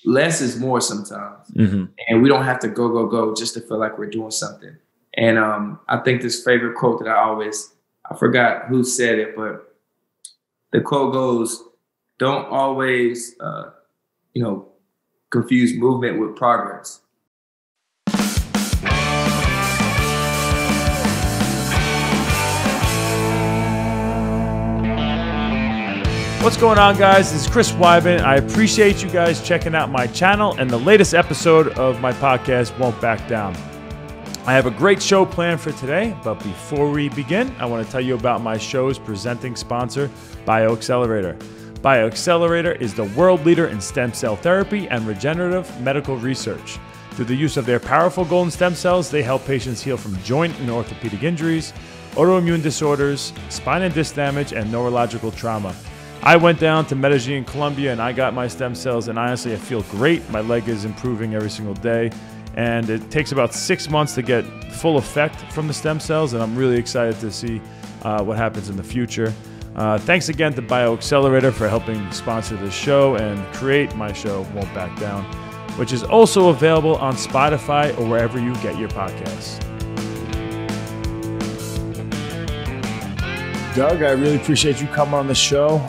less is more sometimes. Mm-hmm. And we don't have to go just to feel like we're doing something. And I think this favorite quote that I forgot who said it, but the quote goes, don't always, confuse movement with progress. What's going on, guys? This is Chris Weidman. I appreciate you guys checking out my channel and the latest episode of my podcast, Won't Back Down. I have a great show planned for today, but before we begin, I want to tell you about my show's presenting sponsor, BioXcellerator. BioXcellerator is the world leader in stem cell therapy and regenerative medical research. Through the use of their powerful golden stem cells, they help patients heal from joint and orthopedic injuries, autoimmune disorders, spine and disc damage, and neurological trauma. I went down to Medellin, Colombia, and I got my stem cells, and honestly, I feel great. My leg is improving every single day, and it takes about 6 months to get full effect from the stem cells, and I'm really excited to see what happens in the future. Thanks again to BioXcellerator for helping sponsor this show and create my show, Won't Back Down, which is also available on Spotify or wherever you get your podcasts. Doug, I really appreciate you coming on the show.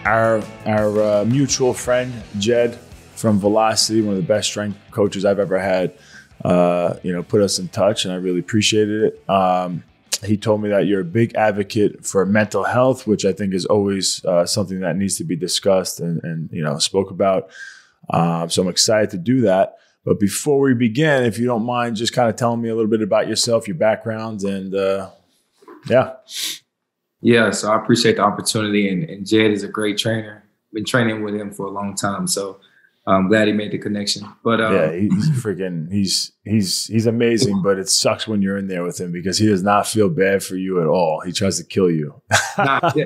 Our mutual friend, Jed from Velocity, one of the best strength coaches I've ever had, put us in touch, and I really appreciated it. He told me that you're a big advocate for mental health, which I think is always something that needs to be discussed and spoke about. So I'm excited to do that. But before we begin, if you don't mind, just kind of telling me a little bit about yourself, your background, and yeah. Yeah, so I appreciate the opportunity, and Jed is a great trainer. Been training with him for a long time, so I'm glad he made the connection. But he's amazing. But it sucks when you're in there with him because he does not feel bad for you at all. He tries to kill you.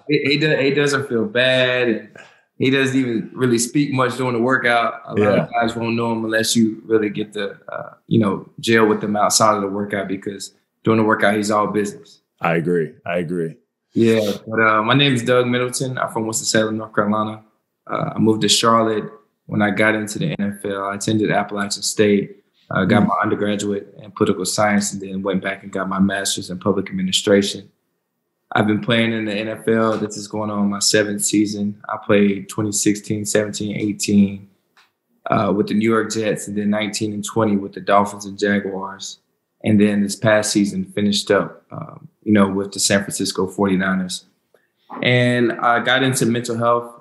He doesn't feel bad, and he doesn't even really speak much during the workout. A lot of guys won't know him unless you really get to gel with them outside of the workout, because during the workout he's all business. I agree. Yeah, but my name is Doug Middleton. I'm from Winston-Salem, North Carolina. I moved to Charlotte when I got into the NFL. I attended Appalachian State, got my undergraduate in political science, and then went back and got my master's in public administration. I've been playing in the NFL. This is going on my 7th season. I played 2016, 17, 18 with the New York Jets, and then 19 and 20 with the Dolphins and Jaguars. And then this past season finished up, with the San Francisco 49ers. And I got into mental health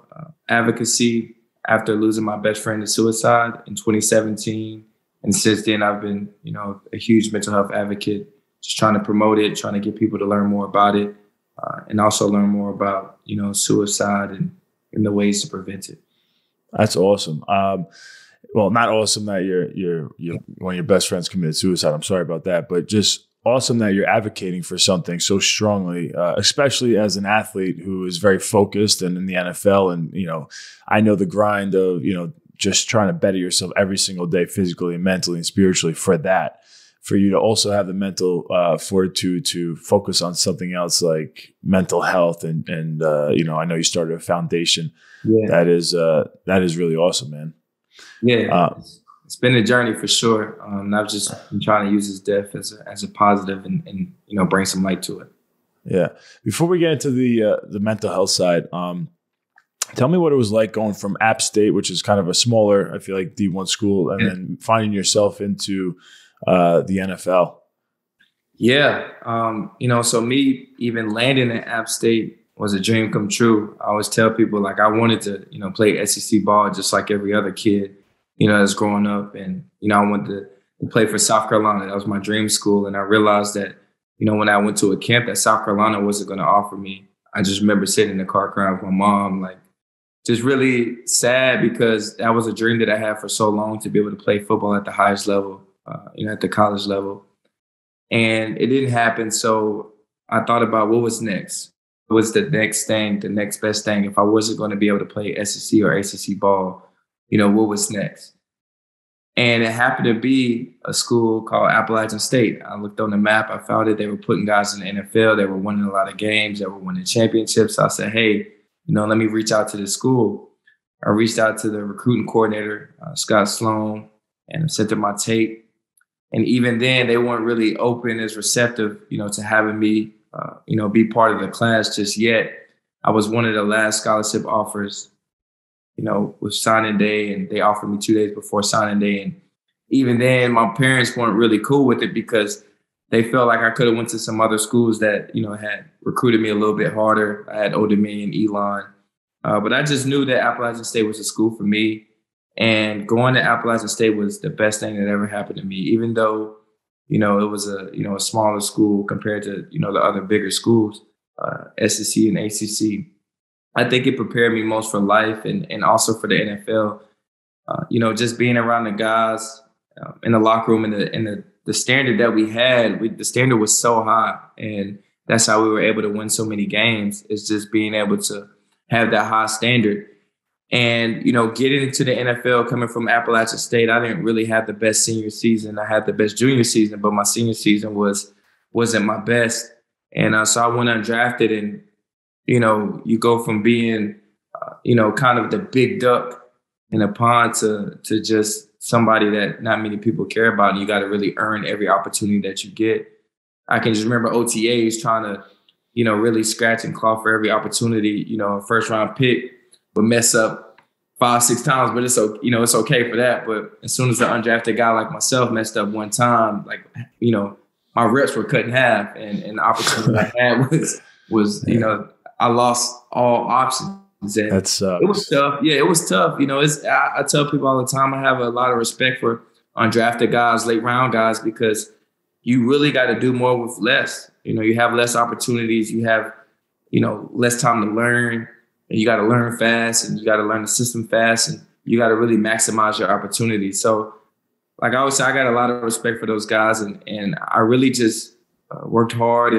advocacy after losing my best friend to suicide in 2017. And since then, I've been, a huge mental health advocate, just trying to promote it, trying to get people to learn more about it, and also learn more about, suicide and the ways to prevent it. That's awesome. Well, not awesome that you're one of your best friends committed suicide. I'm sorry about that, but just awesome that you're advocating for something so strongly, especially as an athlete who is very focused and in the NFL. And, I know the grind of, just trying to better yourself every single day, physically and mentally and spiritually for you to also have the mental fortitude to focus on something else like mental health. And I know you started a foundation. Yeah. That is really awesome, man. Yeah, it's been a journey for sure. I've just been trying to use his death as a positive and bring some light to it. Yeah. Before we get into the mental health side, tell me what it was like going from App State, which is kind of a smaller, I feel like, D1 school, and then finding yourself into the NFL. Yeah. So me even landing at App State was a dream come true. I always tell people, like, I wanted to, play SEC ball just like every other kid, that's growing up. And, I wanted to play for South Carolina. That was my dream school. And I realized that, when I went to a camp that South Carolina wasn't going to offer me, I just remember sitting in the car crying with my mom, like, just really sad, because that was a dream that I had for so long, to be able to play football at the highest level, at the college level. And it didn't happen. So I thought about what was next. What's the next thing, the next best thing? If I wasn't going to be able to play SEC or ACC ball, what was next? And it happened to be a school called Appalachian State. I looked on the map. I found it. They were putting guys in the NFL. They were winning a lot of games. They were winning championships. So I said, hey, let me reach out to this school. I reached out to the recruiting coordinator, Scott Sloan, and sent them my tape. And even then, they weren't really open as receptive, to having me, be part of the class just yet. I was one of the last scholarship offers, with signing day, and they offered me 2 days before signing day. And even then, my parents weren't really cool with it because they felt like I could have went to some other schools that, had recruited me a little bit harder. I had Old Dominion, Elon. But I just knew that Appalachian State was a school for me. And going to Appalachian State was the best thing that ever happened to me, even though, it was a smaller school compared to, the other bigger schools, SEC and ACC. I think it prepared me most for life and also for the NFL. Just being around the guys in the locker room and the standard that we had, the standard was so high. And that's how we were able to win so many games, is just being able to have that high standard. And, getting into the NFL, coming from Appalachian State, I didn't really have the best senior season. I had the best junior season, but my senior season wasn't my best. And so I went undrafted, and, you go from being, kind of the big duck in a pond to just somebody that not many people care about. And you got to really earn every opportunity that you get. I can just remember OTAs trying to, really scratch and claw for every opportunity. A first round pick would mess up 5-6 times, but it's okay for that. But as soon as an undrafted guy like myself messed up one time, my reps were cut in half, and the opportunity I had was I lost all options. And that sucks. It was tough. Yeah, it was tough. I tell people all the time, I have a lot of respect for undrafted guys, late round guys, because you really got to do more with less. You have less opportunities. You have, less time to learn. And you got to learn fast, and you got to learn the system fast, and you got to really maximize your opportunities. So, like I always say, I got a lot of respect for those guys, and I really just worked hard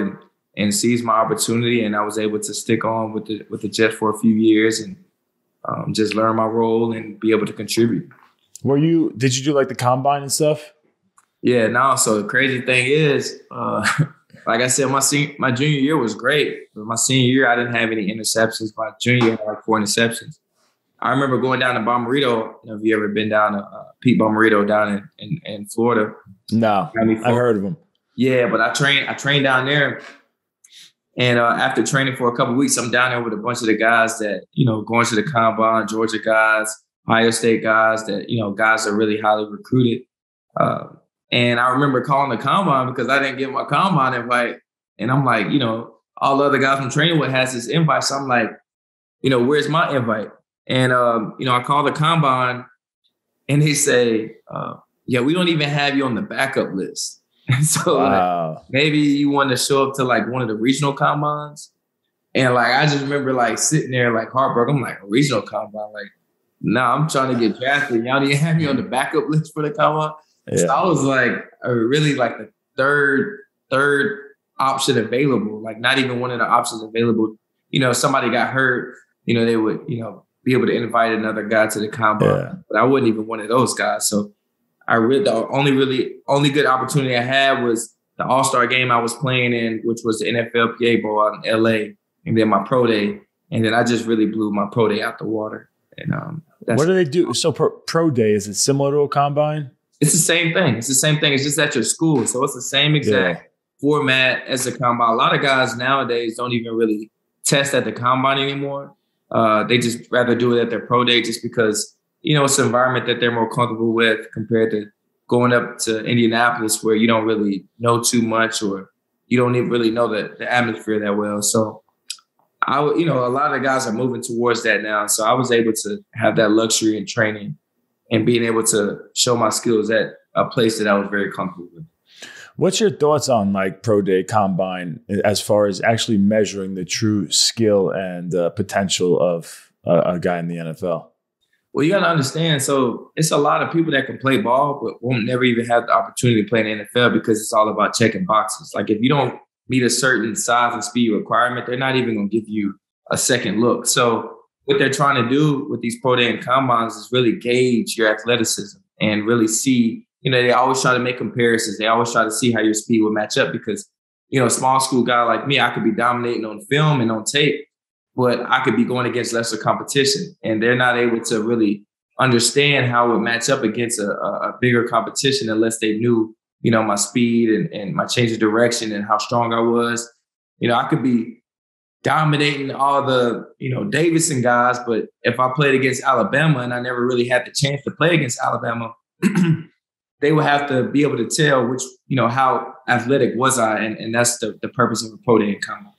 and seized my opportunity, and I was able to stick on with the Jets for a few years and just learn my role and be able to contribute. Did you do like the combine and stuff? Yeah, no. So the crazy thing is, like I said, my junior year was great. But my senior year, I didn't have any interceptions. My junior year, I had like 4 interceptions. I remember going down to Bomarito. Have you ever been down to Pete Bomarito down in Florida? No, I've heard of him. Yeah, but I trained down there. And after training for a couple of weeks, I'm down there with a bunch of the guys that, going to the combine, Georgia guys, Ohio State guys that, guys are really highly recruited. And I remember calling the combine because I didn't get my combine invite. And I'm like, all the other guys I'm training with has this invite. So I'm like, where's my invite? And, I call the combine and they say, yeah, we don't even have you on the backup list. So wow. Like, maybe you want to show up to like one of the regional combines. And like, I just remember like sitting there like heartbroken. I'm like, a regional combine? Like, nah, I'm trying to get drafted. Y'all didn't have me on the backup list for the combine. Yeah. So I was like, really like the third option available, like not even one of the options available. Somebody got hurt, they would, be able to invite another guy to the combine. Yeah. But I wasn't even one of those guys. So the only good opportunity I had was the All-Star game I was playing in, which was the NFLPA Bowl out in LA, and then my pro day. And then I just really blew my pro day out the water. And what do they do? So pro day, is it similar to a combine? It's the same thing. It's just at your school. So it's the same exact format as the combine. A lot of guys nowadays don't even really test at the combine anymore. They just rather do it at their pro day just because, it's an environment that they're more comfortable with compared to going up to Indianapolis where you don't really know too much or you don't even really know the atmosphere that well. So, a lot of the guys are moving towards that now. So I was able to have that luxury in training and being able to show my skills at a place that I was very comfortable with. What's your thoughts on like pro day combine as far as actually measuring the true skill and potential of a guy in the NFL? Well, you got to understand. So it's a lot of people that can play ball, but won't never even have the opportunity to play in the NFL because it's all about checking boxes. Like if you don't meet a certain size and speed requirement, they're not even going to give you a second look. So what they're trying to do with these pro day and combines is really gauge your athleticism and really see, they always try to make comparisons. They always try to see how your speed will match up because, a small school guy like me, I could be dominating on film and on tape. but I could be going against lesser competition. And they're not able to really understand how it would match up against a bigger competition unless they knew, my speed and my change of direction and how strong I was. I could be dominating all the, Davidson guys, but if I played against Alabama and I never really had the chance to play against Alabama, they would have to be able to tell which, how athletic was I. And that's the purpose of a pro day in combine.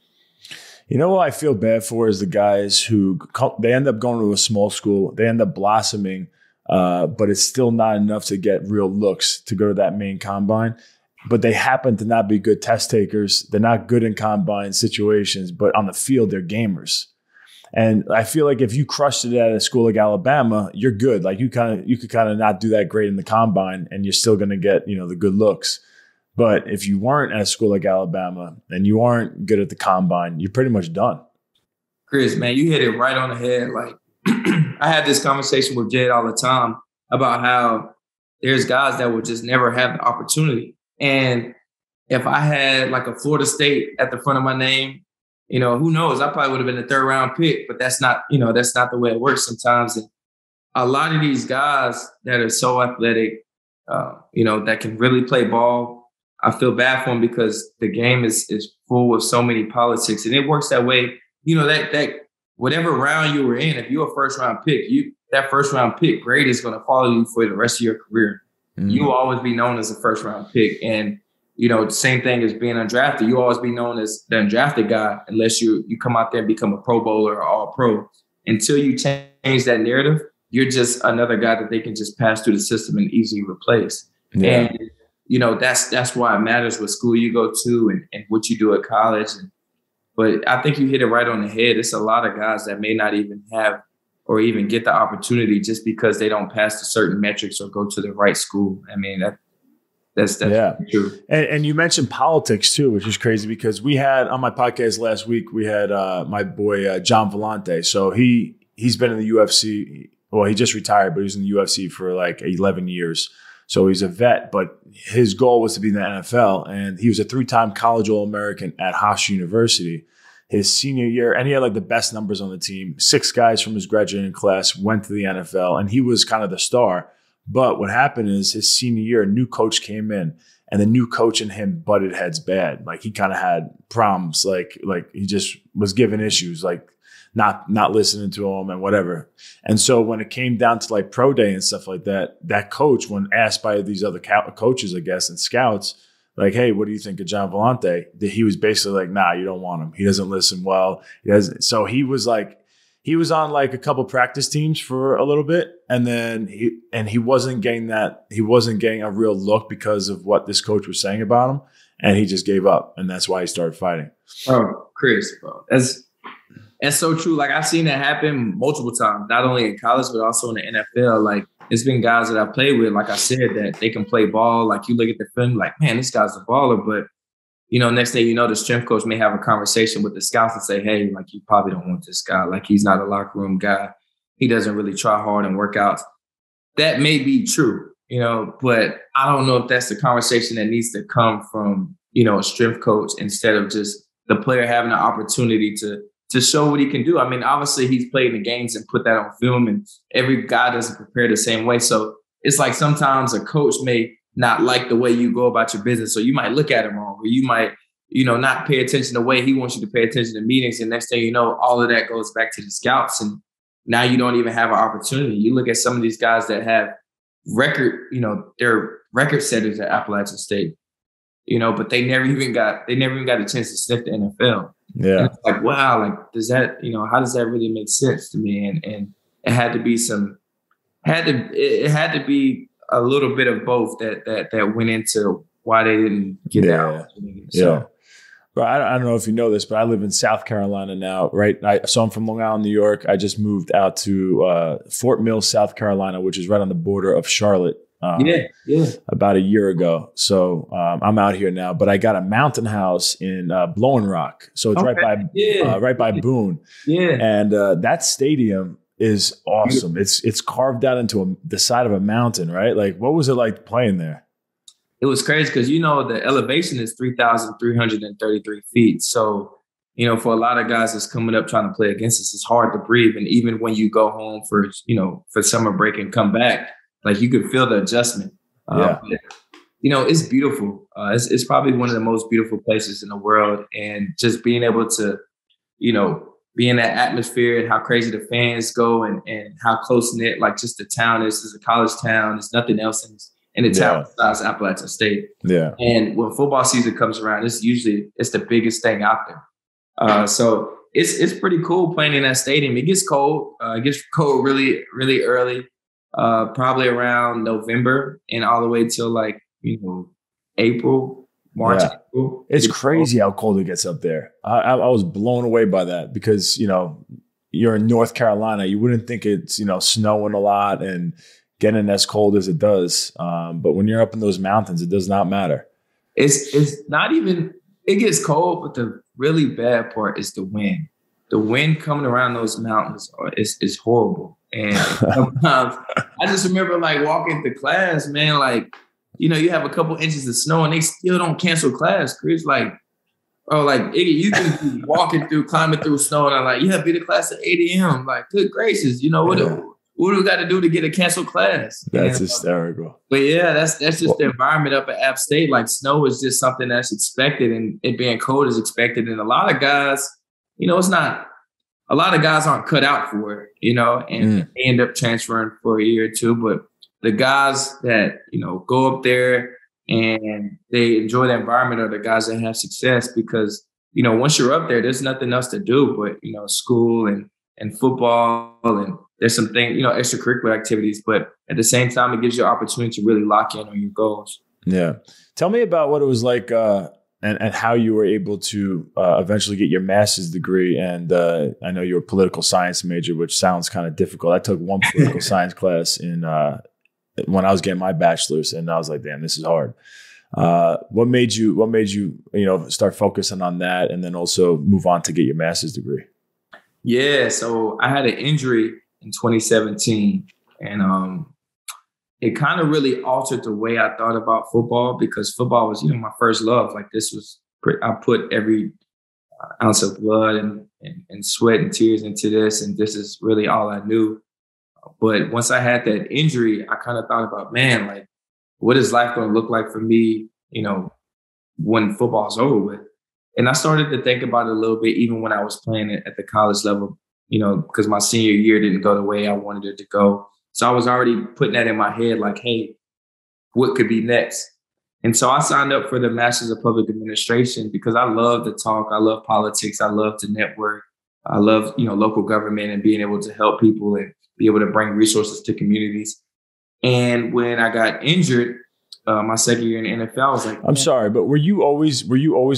What I feel bad for is the guys who they end up going to a small school, they end up blossoming, but it's still not enough to get real looks to go to that main combine. But they happen to not be good test takers. They're not good in combine situations, but on the field, they're gamers. And I feel like if you crushed it at a school like Alabama, you're good. Like you could kind of not do that great in the combine, and you're still going to get the good looks. But if you weren't at a school like Alabama and you aren't good at the combine, you're pretty much done. Chris, man, you hit it right on the head. Like I had this conversation with Jed all the time about how there's guys that will just never have the opportunity. And if I had like a Florida State at the front of my name, who knows? I probably would have been a 3rd round pick, but that's not the way it works sometimes. And a lot of these guys that are so athletic, that can really play ball, I feel bad for them because the game is full of so many politics, and it works that way. That whatever round you were in, if you're a 1st round pick, that 1st round pick grade is going to follow you for the rest of your career. You will always be known as a 1st round pick. And, the same thing as being undrafted. You always be known as the undrafted guy unless you come out there and become a Pro Bowler or All Pro. Until you change that narrative, you're just another guy that they can just pass through the system and easily replace. Yeah. And, that's why it matters what school you go to and what you do at college. But I think you hit it right on the head. It's a lot of guys that may not even have or even get the opportunity just because they don't pass the certain metrics or go to the right school. I mean, that's true. And you mentioned politics too, which is crazy because we had on my podcast last week, we had my boy John Vellante. So he's been in the UFC. Well, he just retired, but he was in the UFC for like 11 years. So he's a vet, but his goal was to be in the NFL. And he was a 3-time college All-American at Hofstra University. His senior year, and he had like the best numbers on the team. 6 guys from his graduating class went to the NFL, and he was kind of the star. But what happened is his senior year, a new coach came in, and the new coach and him butted heads bad. Like he kind of had problems. Like he just was given issues, like not listening to him and whatever. And so when it came down to like pro day and stuff like that, that coach, when asked by these other coaches, I guess, and scouts, like, hey, what do you think of John Vellante? He was basically like, nah, you don't want him. He doesn't listen well. He doesn't. So he was on like a couple practice teams for a little bit. And then he wasn't getting a real look because of what this coach was saying about him. And he just gave up. And that's why he started fighting. Oh, Chris, bro. That's so true. Like I've seen that happen multiple times, not only in college, but also in the NFL. Like it's been guys that I played with, like I said, that they can play ball. Like you look at the film, like, man, this guy's a baller. But, next thing you know, the strength coach may have a conversation with the scouts and say, hey, like you probably don't want this guy. Like he's not a locker room guy. He doesn't really try hard in workouts. That may be true, but I don't know if that's the conversation that needs to come from, a strength coach instead of just the player having the opportunity to show what he can do. I mean, obviously he's played the games and put that on film, and every guy doesn't prepare the same way. So it's like sometimes a coach may not like the way you go about your business. So you might look at him wrong, or you might, not pay attention the way he wants you to pay attention to meetings. And next thing you know, all of that goes back to the scouts. And now you don't even have an opportunity. You look at some of these guys that have they're record setters at Appalachian State, but they never even got a chance to sniff the NFL. Yeah. And it's like, wow, like does that, how does that really make sense to me? And it had to be it had to be a little bit of both that went into why they didn't get out. So. Yeah. But I don't know if you know this, but I live in South Carolina now, right? So I'm from Long Island, New York. I just moved out to Fort Mill, South Carolina, which is right on the border of Charlotte. About a year ago. So I'm out here now, but I got a mountain house in Blowing Rock. So it's right by Boone. Yeah. And that stadium is awesome. It's carved out into the side of a mountain, right? Like, what was it like playing there? It was crazy because, the elevation is 3,333 feet. So, for a lot of guys that's coming up trying to play against us, it's hard to breathe. And even when you go home for summer break and come back, like you could feel the adjustment. But, it's beautiful. It's probably one of the most beautiful places in the world. And just being able to, be in that atmosphere and how crazy the fans go and how close knit, like just the town is. It's a college town. There's nothing else in the town besides Appalachian State. Yeah. And when football season comes around, it's the biggest thing out there. So it's pretty cool playing in that stadium. It gets cold. It gets cold really, really early, probably around November and all the way till April, March. Yeah. April. It's crazy how cold it gets up there. I was blown away by that because, you're in North Carolina. You wouldn't think it's, snowing a lot and getting as cold as it does. But when you're up in those mountains, it does not matter. It's not even, it gets cold, but the really bad part is the wind. The wind coming around those mountains is horrible. And sometimes I just remember walking to class, man, you have a couple inches of snow and they still don't cancel class. Chris, you can be walking through, climbing through snow. And I'm like, yeah, be to class at 8 a.m. Like, good gracious, what do we got to do to get a canceled class? That's hysterical. But yeah, that's just the environment up at App State. Like snow is just something that's expected and it being cold is expected. And a lot of guys, it's not, a lot of guys aren't cut out for it, and they end up transferring for a year or two. But the guys that, go up there and they enjoy the environment are the guys that have success because, once you're up there, there's nothing else to do but, school and football and there's some things, extracurricular activities. But at the same time, it gives you an opportunity to really lock in on your goals. Yeah. Tell me about what it was like and how you were able to eventually get your master's degree. And I know you're a political science major, which sounds kind of difficult. I took one political science class when I was getting my bachelor's, and I was like, damn, this is hard. What made you start focusing on that and then also move on to get your master's degree? Yeah. So I had an injury in 2017 and it kind of really altered the way I thought about football because football was, my first love. Like I put every ounce of blood and sweat and tears into this. And this is really all I knew. But once I had that injury, I kind of thought about, man, what is life going to look like for me, when football's over with? And I started to think about it a little bit, even when I was playing it at the college level, because my senior year didn't go the way I wanted it to go. So I was already putting that in my head, like, hey, what could be next? And so I signed up for the Masters of Public Administration because I love to talk. I love politics. I love to network. I love, local government and being able to help people and be able to bring resources to communities. And when I got injured, my second year in the NFL, I was like, I'm sorry, but were you always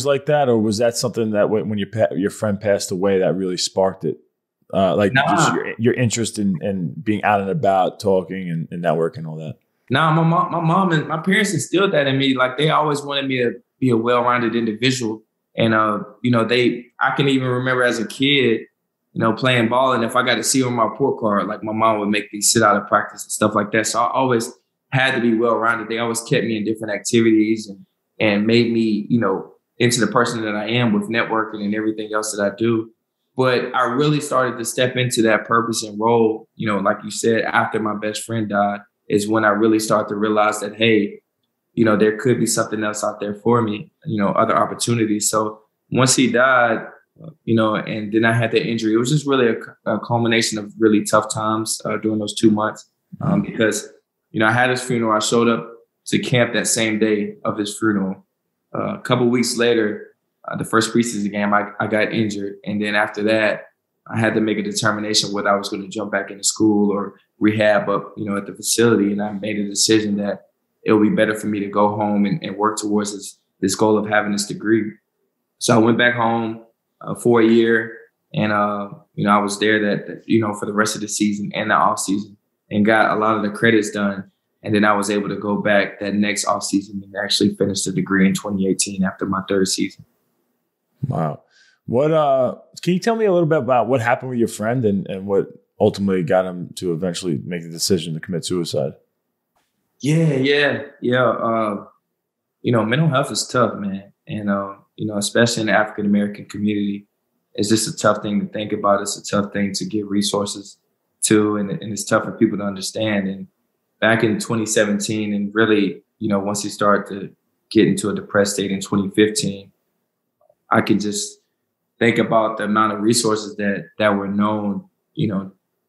like that? Or was that something that when your friend passed away, that really sparked it? Just your interest in being out and about, talking and networking and all that? Nah, my mom and my parents instilled that in me. Like they always wanted me to be a well-rounded individual. And, I can even remember as a kid, playing ball. And if I got to see on my report card, like my mom would make me sit out of practice and stuff like that. So I always had to be well-rounded. They always kept me in different activities and made me, into the person that I am with networking and everything else that I do. But I really started to step into that purpose and role, like you said, after my best friend died is when I really started to realize that, hey, there could be something else out there for me, other opportunities. So once he died, and then I had the injury, it was just really a culmination of really tough times during those 2 months because, I had his funeral. I showed up to camp that same day of his funeral. A couple of weeks later, the first preseason game, I got injured. And then after that, I had to make a determination whether I was going to jump back into school or rehab up, at the facility. And I made a decision that it would be better for me to go home and work towards this goal of having this degree. So I went back home for a year and, I was there that, for the rest of the season and the off season and got a lot of the credits done. And then I was able to go back that next off season and actually finish the degree in 2018 after my third season. Wow. What can you tell me a little bit about what happened with your friend and what ultimately got him to eventually make the decision to commit suicide? Yeah. Mental health is tough, man. And, especially in the African-American community, it's just a tough thing to think about. It's a tough thing to get resources to, and it's tough for people to understand. And back in 2017, and really, once you start to get into a depressed state in 2015, I could just think about the amount of resources that were known,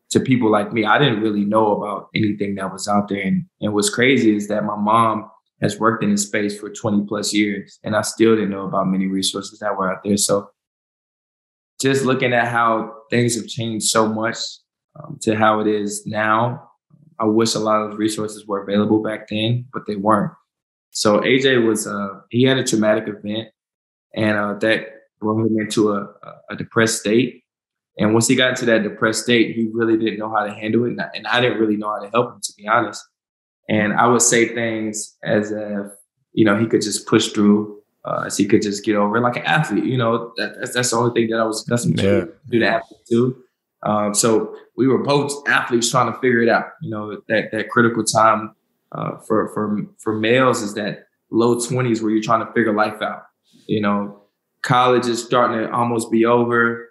to people like me. I didn't really know about anything that was out there. And what's crazy is that my mom has worked in this space for 20 plus years, and I still didn't know about many resources that were out there. So just looking at how things have changed so much to how it is now, I wish a lot of those resources were available back then, but they weren't. So AJ he had a traumatic event, and that brought him into a depressed state. And once he got into that depressed state, he really didn't know how to handle it. And I didn't really know how to help him, to be honest. And I would say things as if, he could just push through, as he could just get over it like an athlete. That's the only thing that I was accustomed to do the athlete too. So we were both athletes trying to figure it out. That critical time for males is that low 20s where you're trying to figure life out. College is starting to almost be over.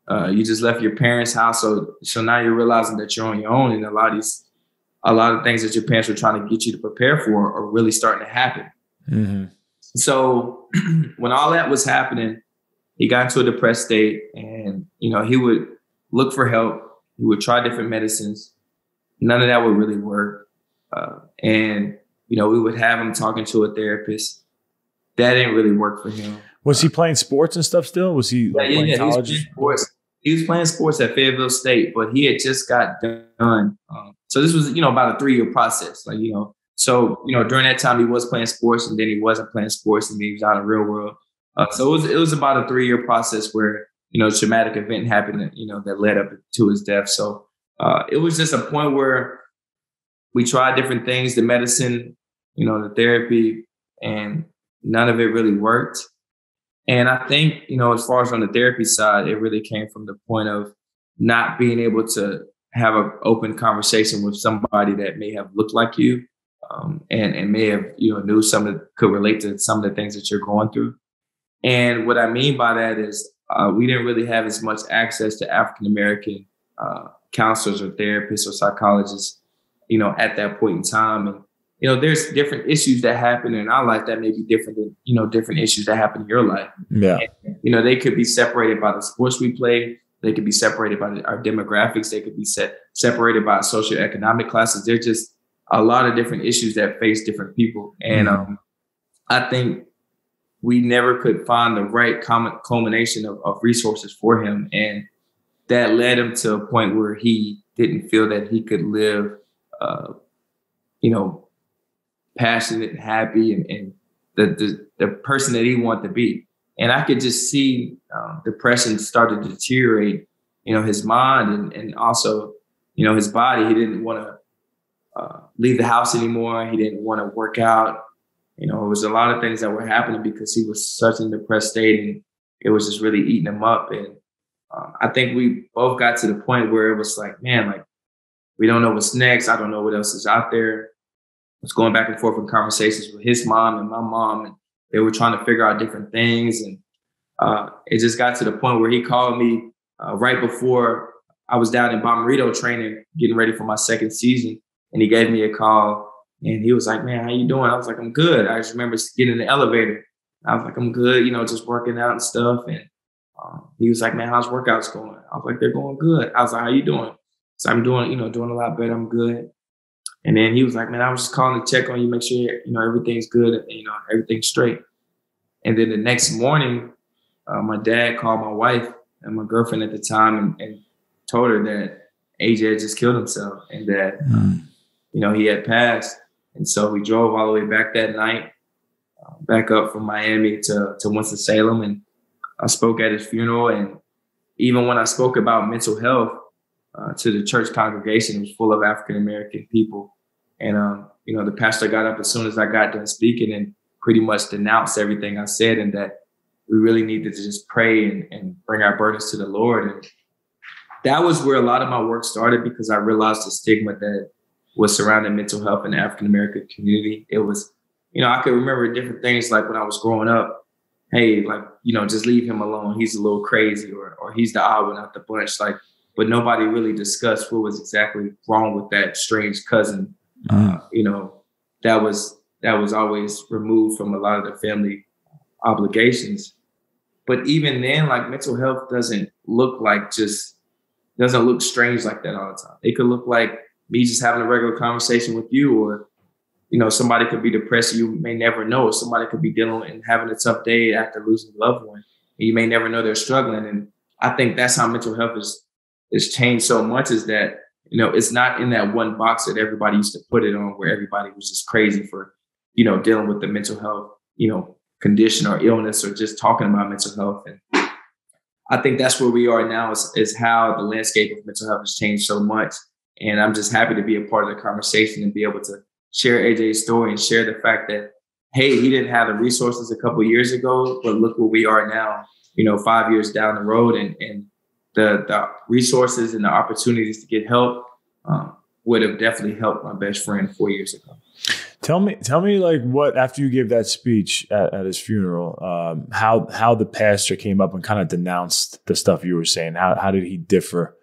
You just left your parents' house, so now you're realizing that you're on your own, and a lot of things that your parents were trying to get you to prepare for are really starting to happen. Mm-hmm. So when all that was happening, he got into a depressed state, and he would look for help. He would try different medicines. None of that would really work, and we would have him talking to a therapist. That didn't really work for him. Was he playing sports and stuff still? Was he playing college? He was playing sports at Fayetteville State, but he had just got done. So this was, about a 3-year process. So during that time he was playing sports, and then he wasn't playing sports, and then he was out in the real world. So it was about a 3-year process where, a traumatic event happened, that led up to his death. So it was just a point where we tried different things, the medicine, the therapy, and none of it really worked. And I think, as far as on the therapy side, it really came from the point of not being able to have an open conversation with somebody that may have looked like you, and may have, knew could relate to some of the things that you're going through. And what I mean by that is we didn't really have as much access to African-American counselors or therapists or psychologists, at that point in time. And there's different issues that happen in our life that may be different than, different issues that happen in your life. Yeah. And, they could be separated by the sports we play. They could be separated by our demographics. They could be separated by socioeconomic classes. There's just a lot of different issues that face different people. And I think we never could find the right culmination of resources for him. And that led him to a point where he didn't feel that he could live, passionate, happy, and the person that he wanted to be. And I could just see depression started to deteriorate, his mind and also, his body. He didn't want to leave the house anymore. He didn't want to work out. It was a lot of things that were happening because he was such in a depressed state, and it was just really eating him up. And I think we both got to the point where it was like, man, we don't know what's next. I don't know what else is out there. I was going back and forth in conversations with his mom and my mom, and they were trying to figure out different things. And it just got to the point where he called me right before I was down in Bommarito training, getting ready for my second season. And he gave me a call, and he was like, man, how you doing? I was like, I'm good. I just remember getting in the elevator. I was like, I'm good, just working out and stuff. And he was like, man, how's workouts going? I was like, they're going good. I was like, how you doing? So I'm doing a lot better. I'm good. And then he was like, man, I was just calling to check on you, make sure, everything's good, and, everything's straight. And then the next morning, my dad called my wife and my girlfriend at the time and told her that AJ had just killed himself and that, he had passed. And so we drove all the way back that night, back up from Miami to Winston-Salem. And I spoke at his funeral. And even when I spoke about mental health, to the church congregation, it was full of African-American people. And, the pastor got up as soon as I got done speaking and pretty much denounced everything I said, and that we really needed to just pray and bring our burdens to the Lord. And that was where a lot of my work started, because I realized the stigma that was surrounding mental health in the African-American community. It was, I could remember different things like when I was growing up, hey, like, just leave him alone. He's a little crazy, or he's the odd one out the bunch. Like, but nobody really discussed what was exactly wrong with that strange cousin. That was always removed from a lot of the family obligations. But even then, like, mental health doesn't look strange like that all the time. It could look like me just having a regular conversation with you, or, somebody could be depressed. You may never know. Somebody could be dealing and having a tough day after losing a loved one. And you may never know they're struggling. And I think that's how mental health is changed so much, is that, it's not in that one box that everybody used to put it on, where everybody was just crazy for, dealing with the mental health, condition or illness, or just talking about mental health. And I think that's where we are now, is how the landscape of mental health has changed so much. And I'm just happy to be a part of the conversation and be able to share AJ's story and share the fact that, hey, he didn't have the resources a couple of years ago, but look where we are now, 5 years down the road, and the resources and the opportunities to get help would have definitely helped my best friend 4 years ago. Tell me like what, after you gave that speech at his funeral, how the pastor came up and kind of denounced the stuff you were saying. How did he differ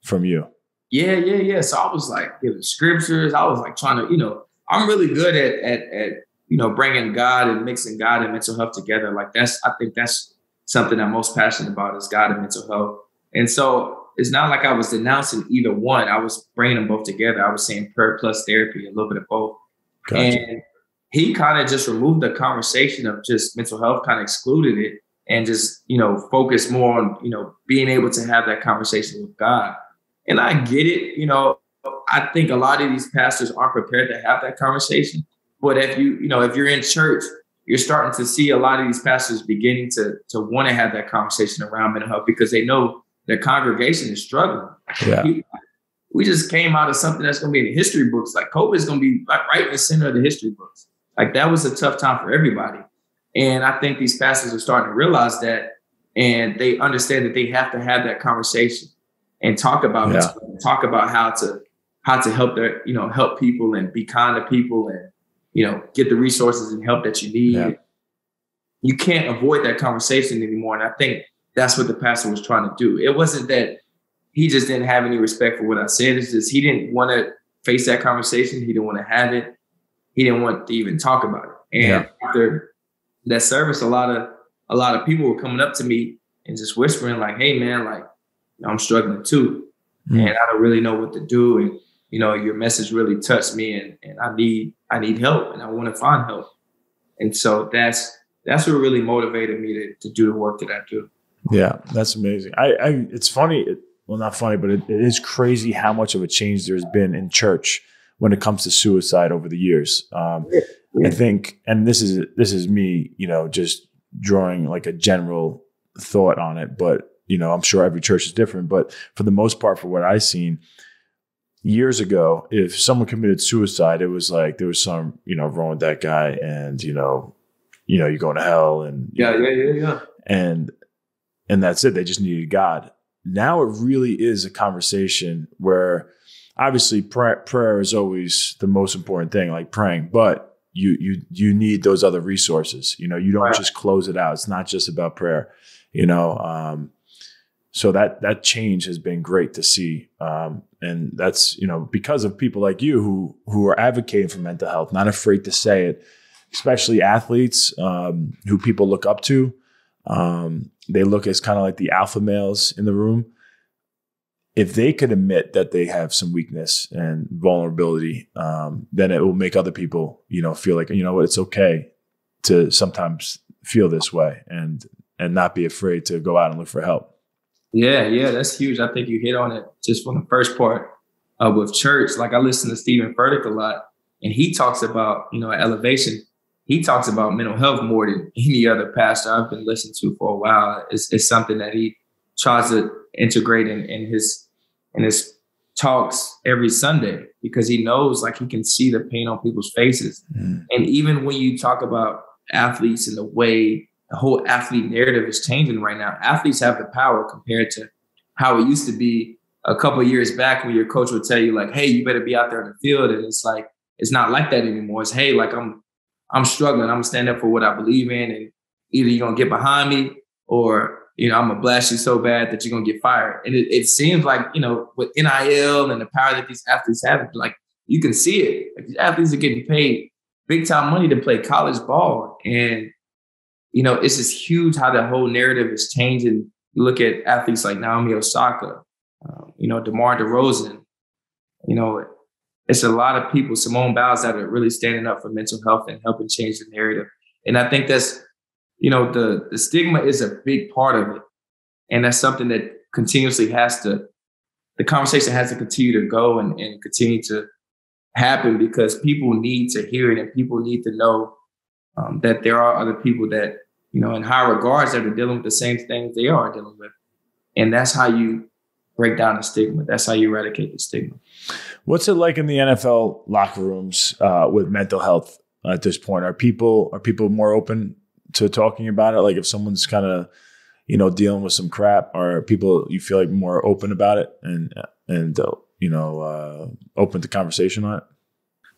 from you? Yeah. So I was like giving scriptures. I was like trying to, I'm really good at bringing God and mixing God and mental health together. Like I think that's something I'm most passionate about, is God and mental health. And so it's not like I was denouncing either one. I was bringing them both together. I was saying prayer plus therapy, a little bit of both. Gotcha. And he kind of just removed the conversation of just mental health, kind of excluded it, and just, focused more on, being able to have that conversation with God. And I get it. I think a lot of these pastors aren't prepared to have that conversation. But if if you're in church, you're starting to see a lot of these pastors beginning to want to have that conversation around mental health, because they know their congregation is struggling. Yeah. We just came out of something that's going to be in the history books. Like, COVID is going to be like right in the center of the history books. Like, that was a tough time for everybody. And I think these pastors are starting to realize that, and they understand that they have to have that conversation and talk about it, and talk about how to help help people and be kind to people, and, get the resources and help that you need. Yeah. You can't avoid that conversation anymore. And I think that's what the pastor was trying to do. It wasn't that he just didn't have any respect for what I said. It's just he didn't want to face that conversation. He didn't want to have it. He didn't want to even talk about it. And after that service, a lot of people were coming up to me and just whispering like, "Hey man, like, I'm struggling too. And I don't really know what to do. And, your message really touched me, and I need help, and I want to find help." And so that's what really motivated me to do the work that I do. Yeah, that's amazing. It's funny. Well, not funny, but it is crazy how much of a change there's been in church when it comes to suicide over the years. I think, and this is me, just drawing like a general thought on it, but, I'm sure every church is different. But for the most part, for what I've seen, years ago, if someone committed suicide, it was like there was some, wrong with that guy, and, you're going to hell, and and that's it. They just needed God. Now it really is a conversation where obviously prayer is always the most important thing, like praying, but you need those other resources. You don't just close it out. It's not just about prayer, so that change has been great to see. And that's, because of people like you who are advocating for mental health, not afraid to say it, especially athletes who people look up to. They look as kind of like the alpha males in the room. If they could admit that they have some weakness and vulnerability, then it will make other people, feel like, it's okay to sometimes feel this way, and not be afraid to go out and look for help. Yeah, that's huge. I think you hit on it just from the first part with church. Like, I listen to Stephen Furtick a lot, and he talks about, at Elevation, he talks about mental health more than any other pastor I've been listening to for a while. It's something that he tries to integrate in his talks every Sunday, because he knows, like, he can see the pain on people's faces. And even when you talk about athletes and the way the whole athlete narrative is changing right now, athletes have the power compared to how it used to be a couple of years back, when your coach would tell you like, "Hey, you better be out there in the field." And it's like, it's not like that anymore. It's, "Hey, like, I'm struggling. I'm gonna stand up for what I believe in." And either you're going to get behind me or, I'm going to blast you so bad that you're going to get fired. And it seems like, with NIL and the power that these athletes have, like you can see it. Like these athletes are getting paid big time money to play college ball. And, it's just huge how the whole narrative is changing. You look at athletes like Naomi Osaka, DeMar DeRozan, it's a lot of people, Simone Biles, that are really standing up for mental health and helping change the narrative. And I think that's, the stigma is a big part of it. And that's something that continuously the conversation has to continue to go and continue to happen, because people need to hear it and people need to know that there are other people that, in high regards, that are dealing with the same things they are dealing with. And that's how you break down the stigma. That's how you eradicate the stigma. What's it like in the NFL locker rooms with mental health at this point? Are people more open to talking about it? Like if someone's kind of, dealing with some crap, or people you feel like more open about it and open to conversation on it?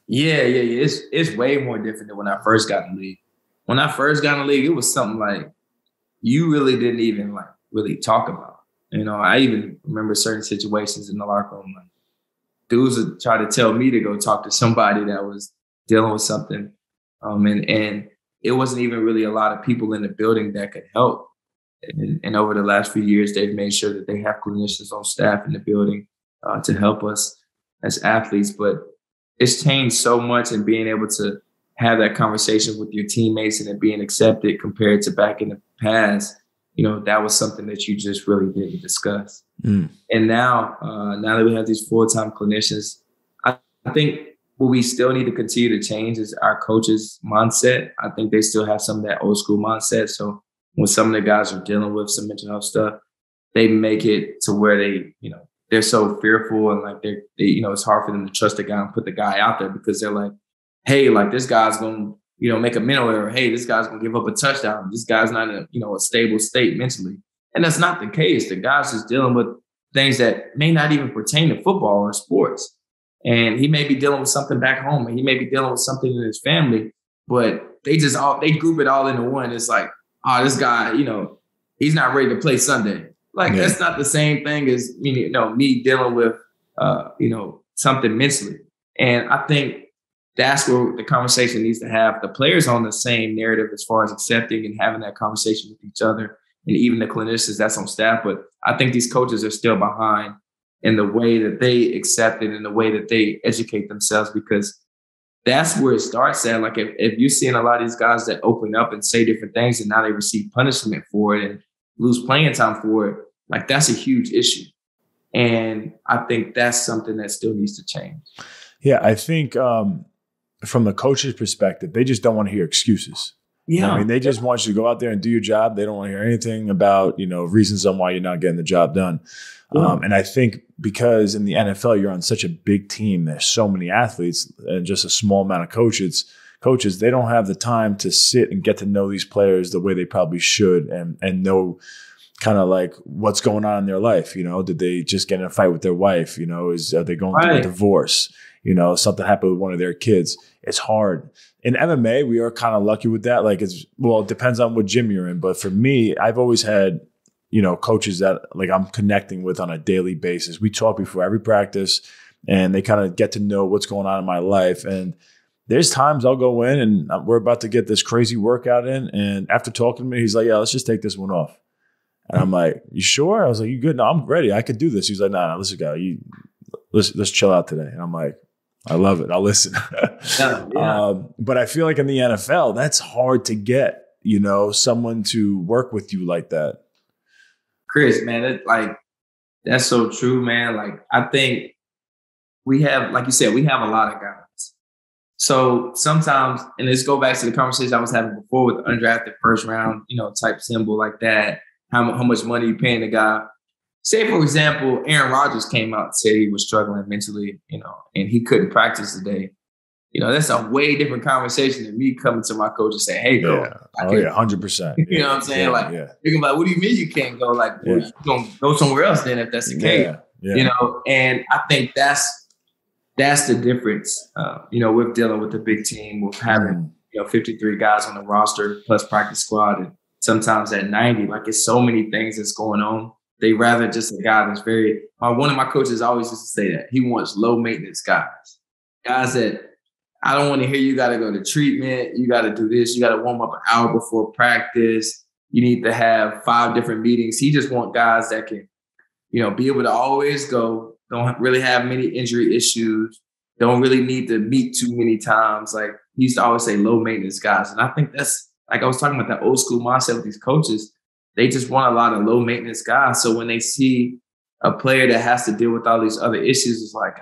Yeah. It's way more different than when I first got in the league. When I first got in the league, it was something like you really didn't even really talk about. I even remember certain situations in the locker room, like dudes would try to tell me to go talk to somebody that was dealing with something. And it wasn't even really a lot of people in the building that could help. And over the last few years, they've made sure that they have clinicians on staff in the building to help us as athletes. But it's changed so much, and being able to have that conversation with your teammates and it being accepted compared to back in the past, that was something that you just really didn't discuss. And now that we have these full-time clinicians, I think what we still need to continue to change is our coaches' mindset. I think they still have some of that old school mindset. So when some of the guys are dealing with some mental health stuff, they make it to where they, they're so fearful, and like they it's hard for them to trust the guy and put the guy out there, because they're like, hey, like this guy's going to, make a mental error. Hey, this guy's going to give up a touchdown. This guy's not in a stable state mentally. And that's not the case. The guy's just dealing with things that may not even pertain to football or sports. And he may be dealing with something back home, and he may be dealing with something in his family, but they group it all into one. It's like, oh, this guy, he's not ready to play Sunday. Like, That's not the same thing as me dealing with, something mentally. And I think that's where the conversation needs to have the players on the same narrative as far as accepting and having that conversation with each other, and even the clinicians that's on staff. But I think these coaches are still behind in the way that they accept it and the way that they educate themselves, because that's where it starts at. Like if you're seeing a lot of these guys that open up and say different things and now they receive punishment for it and lose playing time for it, like that's a huge issue. And I think that's something that still needs to change. Yeah, I think from the coach's perspective, they just don't want to hear excuses. Yeah. I mean, they just want you to go out there and do your job. They don't want to hear anything about, reasons on why you're not getting the job done. Yeah. And I think because in the NFL, you're on such a big team, there's so many athletes and just a small amount of coaches, they don't have the time to sit and get to know these players the way they probably should and know kind of like what's going on in their life. Did they just get in a fight with their wife? Are they going through a divorce? Something happened with one of their kids. It's hard. In MMA, we are kind of lucky with that. Like it depends on what gym you're in. But for me, I've always had, coaches that like I'm connecting with on a daily basis. We talk before every practice and they kind of get to know what's going on in my life. And there's times I'll go in and we're about to get this crazy workout in. And after talking to me, he's like, yeah, let's just take this one off. And I'm like, you sure? I was like, you good? No, I'm ready. I could do this. He's like, no, listen, guy, let's chill out today. And I'm like, I love it. I'll listen. Yeah. But I feel like in the NFL, that's hard to get, someone to work with you like that. Chris, man, that's so true, man. Like, I think we have, like you said, we have a lot of guys. So sometimes, and let's go back to the conversation I was having before with the undrafted first round, type symbol like that. How much money you paying the guy? Say, for example, Aaron Rodgers came out and said he was struggling mentally, and he couldn't practice today. That's a way different conversation than me coming to my coach and saying, hey, bro. Yeah. 100%. You know what I'm saying? Thinking about, what do you mean you can't go? Like, well, you're going to go somewhere else then if that's the case. Yeah. And I think that's the difference, with dealing with a big team, with having, 53 guys on the roster plus practice squad. And sometimes at 90. Like it's so many things that's going on. They rather just a guy that's very, one of my coaches always used to say that he wants low maintenance guys that I don't want to hear you got to go to treatment. You got to do this. You got to warm up an hour before practice. You need to have 5 different meetings. He just want guys that can, be able to always go, don't really have many injury issues, don't really need to meet too many times. Like he used to always say low maintenance guys. And I think that's, like I was talking about that old school mindset with these coaches, they just want a lot of low maintenance guys. So when they see a player that has to deal with all these other issues, it's like,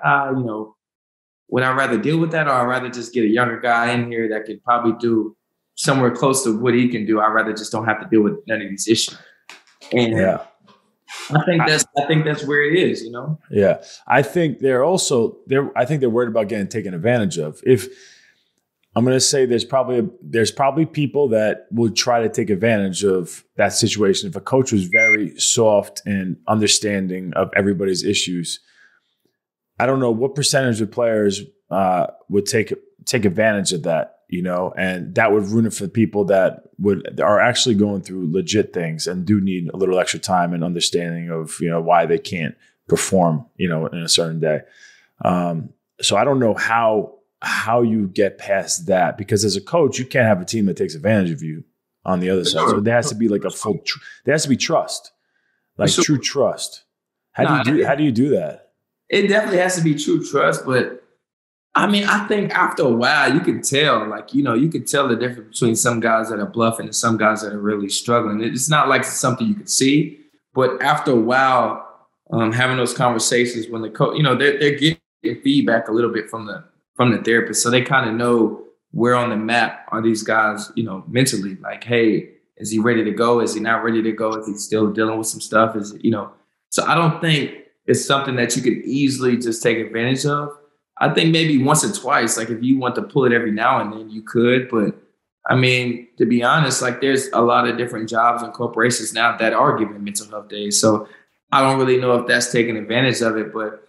would I rather deal with that, or I'd rather just get a younger guy in here that could probably do somewhere close to what he can do? I'd rather just don't have to deal with none of these issues. And I think that's where it is, Yeah. I think they're worried about getting taken advantage of. If I'm going to say there's probably people that would try to take advantage of that situation. If a coach was very soft and understanding of everybody's issues, I don't know what percentage of players would take advantage of that, and that would ruin it for people that are actually going through legit things and do need a little extra time and understanding of, why they can't perform, in a certain day. So I don't know how you get past that, because as a coach, you can't have a team that takes advantage of you on the other side. So there has to be like there has to be trust, like true trust. How do you do that? It definitely has to be true trust, but I think after a while you can tell, you can tell the difference between some guys that are bluffing and some guys that are really struggling. It's not like something you could see, but after a while, having those conversations when the coach, they're getting feedback a little bit from the therapist, so they kind of know where on the map are these guys, mentally. Like, hey, is he ready to go? Is he not ready to go? Is he still dealing with some stuff? So I don't think it's something that you could easily just take advantage of. I think maybe once or twice, like if you want to pull it every now and then, you could. But to be honest, like there's a lot of different jobs and corporations now that are giving mental health days. So I don't really know if that's taking advantage of it. But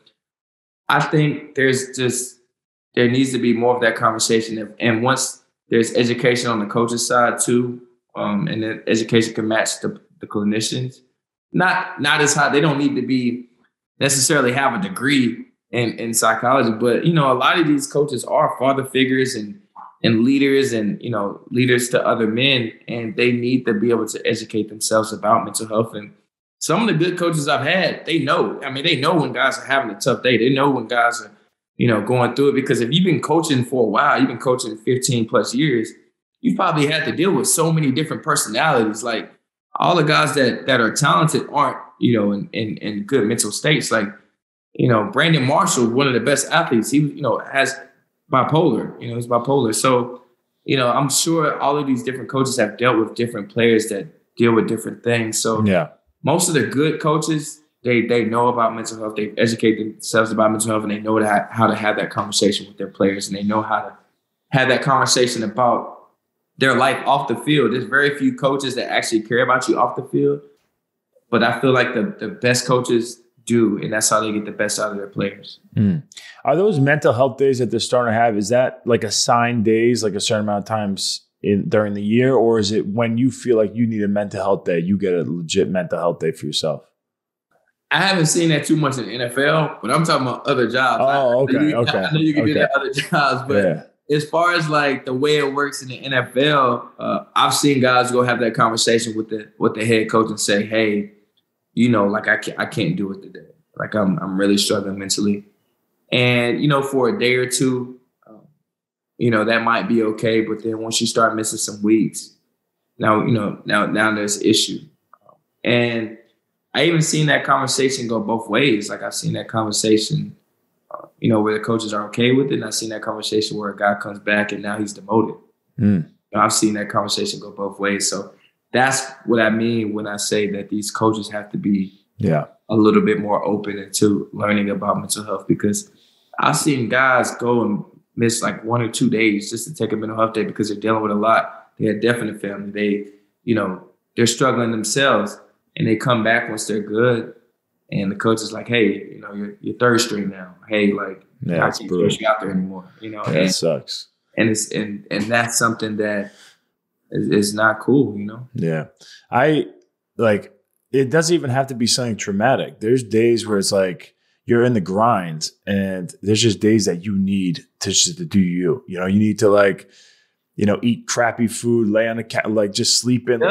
I think there needs to be more of that conversation. And once there's education on the coach's side too, and the education can match the clinicians, not as high. They don't need to be necessarily have a degree in psychology, but a lot of these coaches are father figures and leaders and leaders to other men, and they need to be able to educate themselves about mental health. And some of the good coaches I've had, they know when guys are having a tough day. They know when guys are going through it, because if you've been coaching for a while, you've been coaching 15 plus years, you probably had to deal with so many different personalities. Like all the guys that are talented aren't in good mental states. Like, Brandon Marshall, one of the best athletes, he, has bipolar, he's bipolar. So, I'm sure all of these different coaches have dealt with different players that deal with different things. So most of the good coaches, they know about mental health. They educate themselves about mental health, and they know how to have that conversation with their players, and they know how to have that conversation about their life off the field. There's very few coaches that actually care about you off the field, but I feel like the best coaches do, and that's how they get the best out of their players. Are those mental health days that they're starting to have, is that like assigned days, like a certain amount of times during the year, or is it when you feel like you need a mental health day, you get a legit mental health day for yourself? I haven't seen that too much in the NFL, but I'm talking about other jobs. Oh, okay. I know you can do that other jobs, but as far as like the way it works in the NFL, I've seen guys go have that conversation with the head coach and say, hey, like I can't do it today. Like I'm really struggling mentally. And, for a day or two, that might be okay. But then once you start missing some weeks, now there's an issue. And I even seen that conversation go both ways. Like I've seen that conversation, where the coaches are okay with it. And I've seen that conversation where a guy comes back and now he's demoted. I've seen that conversation go both ways. So that's what I mean when I say that these coaches have to be a little bit more open into learning about mental health, because I've seen guys go and miss like 1 or 2 days just to take a mental health day because they're dealing with a lot. They had death in the family. They're struggling themselves, and they come back once they're good. And the coach is like, hey, you're third string now. Hey, like, I can't push you out there anymore. That sucks. And that's something that is not cool, you know? Yeah. It doesn't even have to be something traumatic. There's days where it's like you're in the grind and there's just days that you need to do you. You know, you need to eat crappy food, lay on a couch, just sleep in,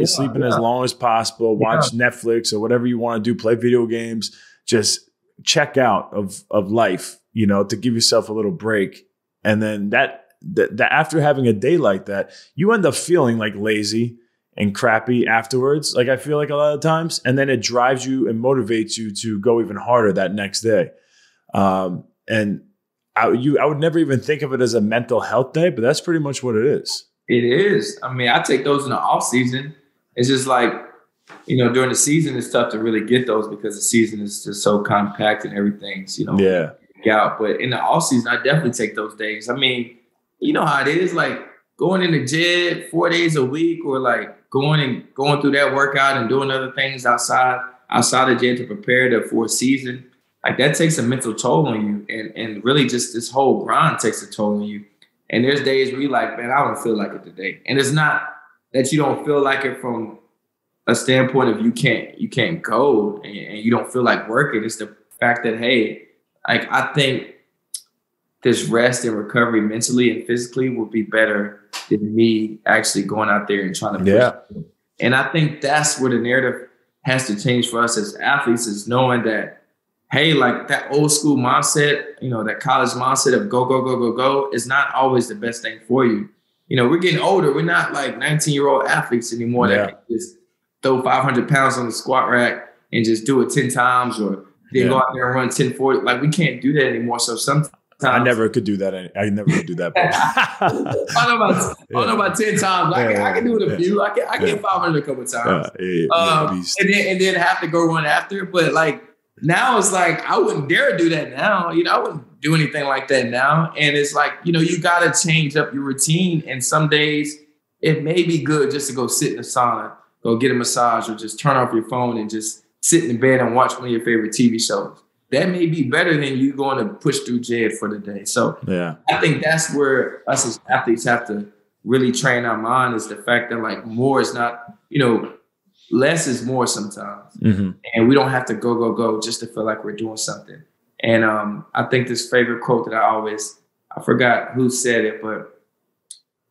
sleeping as long as possible, watch Netflix or whatever you want to do, play video games, just check out of life, you know, to give yourself a little break. And then that after having a day like that, you end up feeling like lazy and crappy afterwards. Like I feel like a lot of times, and then it drives you and motivates you to go even harder that next day. And I would never even think of it as a mental health day, but that's pretty much what it is. It is. I mean, I take those in the off season. It's just like, you know, during the season, it's tough to really get those because the season is just so compact and everything's, you know, out. But in the off season, I definitely take those days. I mean, you know how it is, like going in the gym 4 days a week, or like going through that workout and doing other things outside the gym to prepare for a season. Like that takes a mental toll on you, and really just this whole grind takes a toll on you. And there's days where you're like, man, I don't feel like it today. And it's not that you don't feel like it from a standpoint of you can't go and you don't feel like working. It's the fact that, hey, like I think this rest and recovery mentally and physically would be better than me actually going out there and trying to push it. And I think that's where the narrative has to change for us as athletes, is knowing that, hey, like that old school mindset, you know, that college mindset of go is not always the best thing for you. You know, we're getting older. We're not like 19-year-old athletes anymore that can just throw 500 pounds on the squat rack and just do it 10 times, or then go out there and run 1040. Like we can't do that anymore. So sometimes I never could do that. I never could do that. I don't know about 10 times. I can do it a few. I get 500 a couple of times. And then have to go run after. But like now it's like I wouldn't dare do that now. You know, I wouldn't do anything like that now. And it's like, you know, you got to change up your routine. And some days it may be good just to go sit in the sauna, go get a massage, or just turn off your phone and just sit in bed and watch one of your favorite TV shows. That may be better than you going to push through JED for the day. So I think that's where us as athletes have to really train our mind, is the fact that like more is not, you know, less is more sometimes. Mm-hmm. And we don't have to go just to feel like we're doing something. And I think this favorite quote that I forgot who said it, but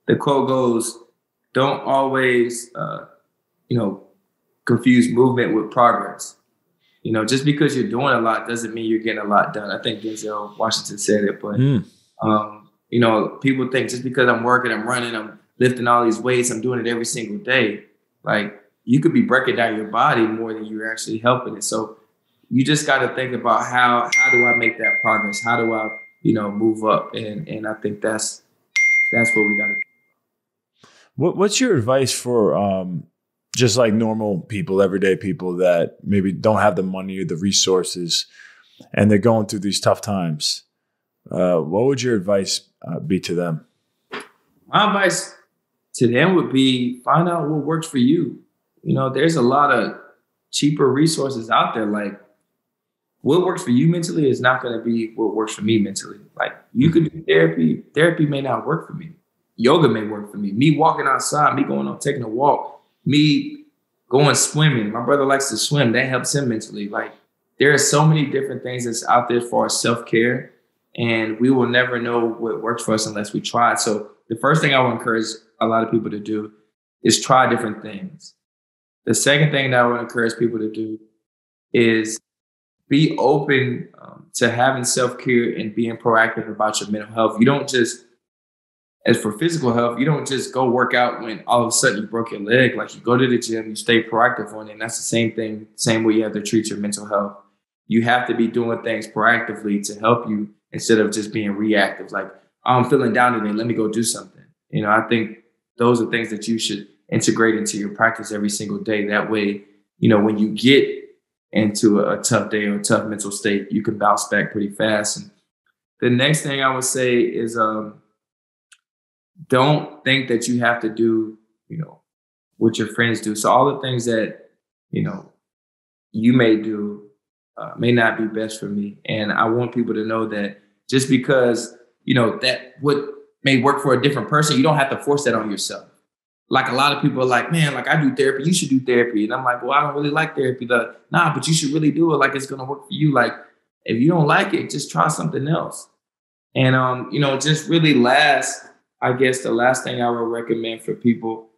the quote goes, don't always, confuse movement with progress. You know, just because you're doing a lot doesn't mean you're getting a lot done. I think Denzel Washington said it, but, you know, people think just because I'm working, I'm running, I'm lifting all these weights, I'm doing it every single day. Like you could be breaking down your body more than you're actually helping it. So you just got to think about how do I make that progress? How do I, you know, move up? And I think that's what we got to do. What's your advice for, just like normal people, everyday people that maybe don't have the money or the resources and they're going through these tough times? What would your advice be to them? My advice to them would be find out what works for you. You know, there's a lot of cheaper resources out there. Like what works for you mentally is not going to be what works for me mentally. Like you could do therapy. Therapy may not work for me. Yoga may work for me. Me walking outside, me going on taking a walk, me going swimming. My brother likes to swim. That helps him mentally. Like there are so many different things that's out there for our self-care, and we will never know what works for us unless we try it. So the first thing I would encourage a lot of people to do is try different things. The second thing that I would encourage people to do is be open to having self-care and being proactive about your mental health. You don't just, as for physical health, you don't just go work out when all of a sudden you broke your leg. Like you go to the gym, you stay proactive on it. And that's the same thing, same way you have to treat your mental health. You have to be doing things proactively to help you instead of just being reactive. Like, I'm feeling down today, let me go do something. You know, I think those are things that you should integrate into your practice every single day. That way, you know, when you get into a tough day or a tough mental state, you can bounce back pretty fast. And the next thing I would say is, don't think that you have to do, you know, what your friends do. So all the things that, you know, you may do may not be best for me. And I want people to know that just because, you know, that what may work for a different person, you don't have to force that on yourself. like a lot of people are like, man, like I do therapy, you should do therapy. And I'm like, well, I don't really like therapy. Nah, but you should really do it. Like it's gonna work for you. Like if you don't like it, just try something else. And just really I guess the last thing I would recommend for people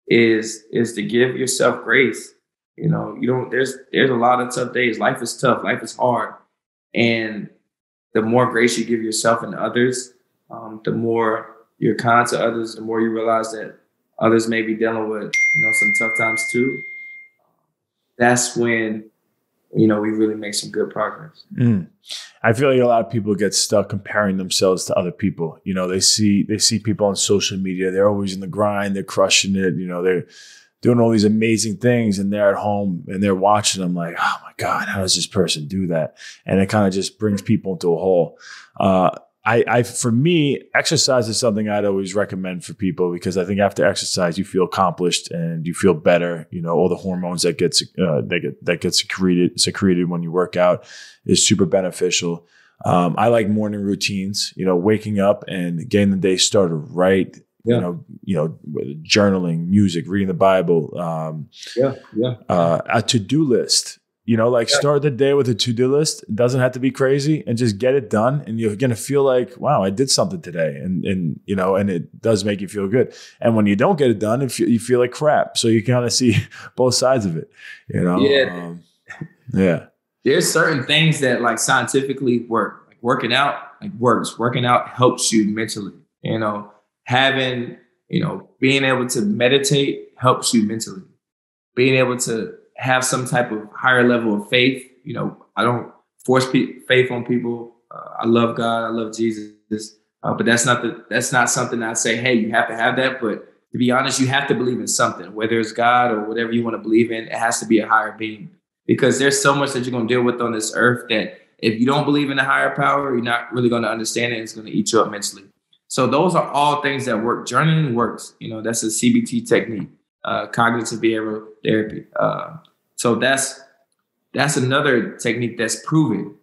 is to give yourself grace. There's a lot of tough days. Life is tough, life is hard. And the more grace you give yourself and others, the more you're kind to others, the more you realize that others may be dealing with, some tough times too. That's when, we really make some good progress. I feel like a lot of people get stuck comparing themselves to other people. They see people on social media. They're always in the grind. They're crushing it. They're doing all these amazing things, and they're at home and they're watching them like, oh my God, how does this person do that? And it kind of just brings people into a hole. For me, exercise is something I'd always recommend for people, because I think after exercise, you feel accomplished and you feel better. All the hormones that get secreted when you work out is super beneficial. I like morning routines, waking up and getting the day started right. Yeah. Journaling, music, reading the Bible, a to-do list. Start the day with a to-do list. It doesn't have to be crazy, and just get it done. And you're going to feel like, wow, I did something today. And it does make you feel good. And when you don't get it done, you feel like crap. So you kind of see both sides of it, Yeah. There's certain things that like scientifically work. Like working out works. Working out helps you mentally, having, being able to meditate helps you mentally. Being able to have some type of higher level of faith. I don't force faith on people. I love God. I love Jesus. But that's not something I say, hey, you have to have that. But to be honest, you have to believe in something, whether it's God or whatever you want to believe in. It has to be a higher being, because there's so much that you're going to deal with on this earth that if you don't believe in a higher power, you're not really going to understand it. It's going to eat you up mentally. So those are all things that work. Journaling works. That's a CBT technique. Cognitive behavioral therapy. So that's another technique that's proven.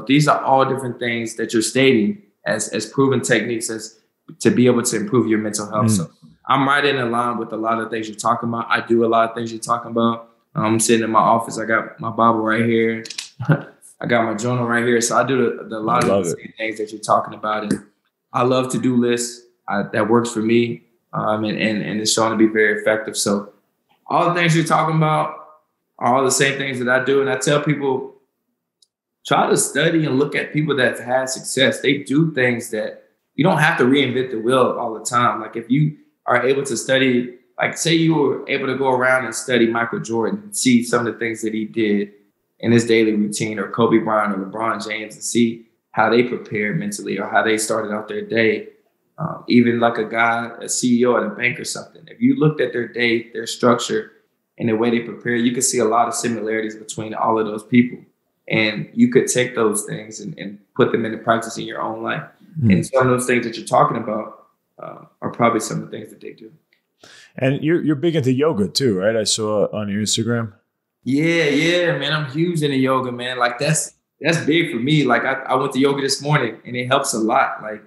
These are all different things that you're stating as proven techniques as to be able to improve your mental health. So I'm right in line with a lot of things you're talking about. I do a lot of things you're talking about. I'm sitting in my office. I got my Bible right here. I got my journal right here. So I do a lot of the same things that you're talking about. And I love to-do lists. That works for me. And it's shown to be very effective. So all the things you're talking about are all the same things that I do. And I tell people, try to study and look at people that have had success. They do things that you don't have to reinvent the wheel all the time. Like if you are able to study, like say you were able to go around and study Michael Jordan and see some of the things that he did in his daily routine, or Kobe Bryant or LeBron James, and see how they prepared mentally or how they started out their day. Even like a CEO at a bank or something. If you looked at their day, their structure, and the way they prepare, you could see a lot of similarities between all of those people. And you could take those things and put them into practice in your own life. And some of those things that you're talking about are probably some of the things that they do. And you're big into yoga too, right? I saw on your Instagram. Yeah, man. I'm huge into yoga, man. Like that's big for me. Like I went to yoga this morning, and it helps a lot. Like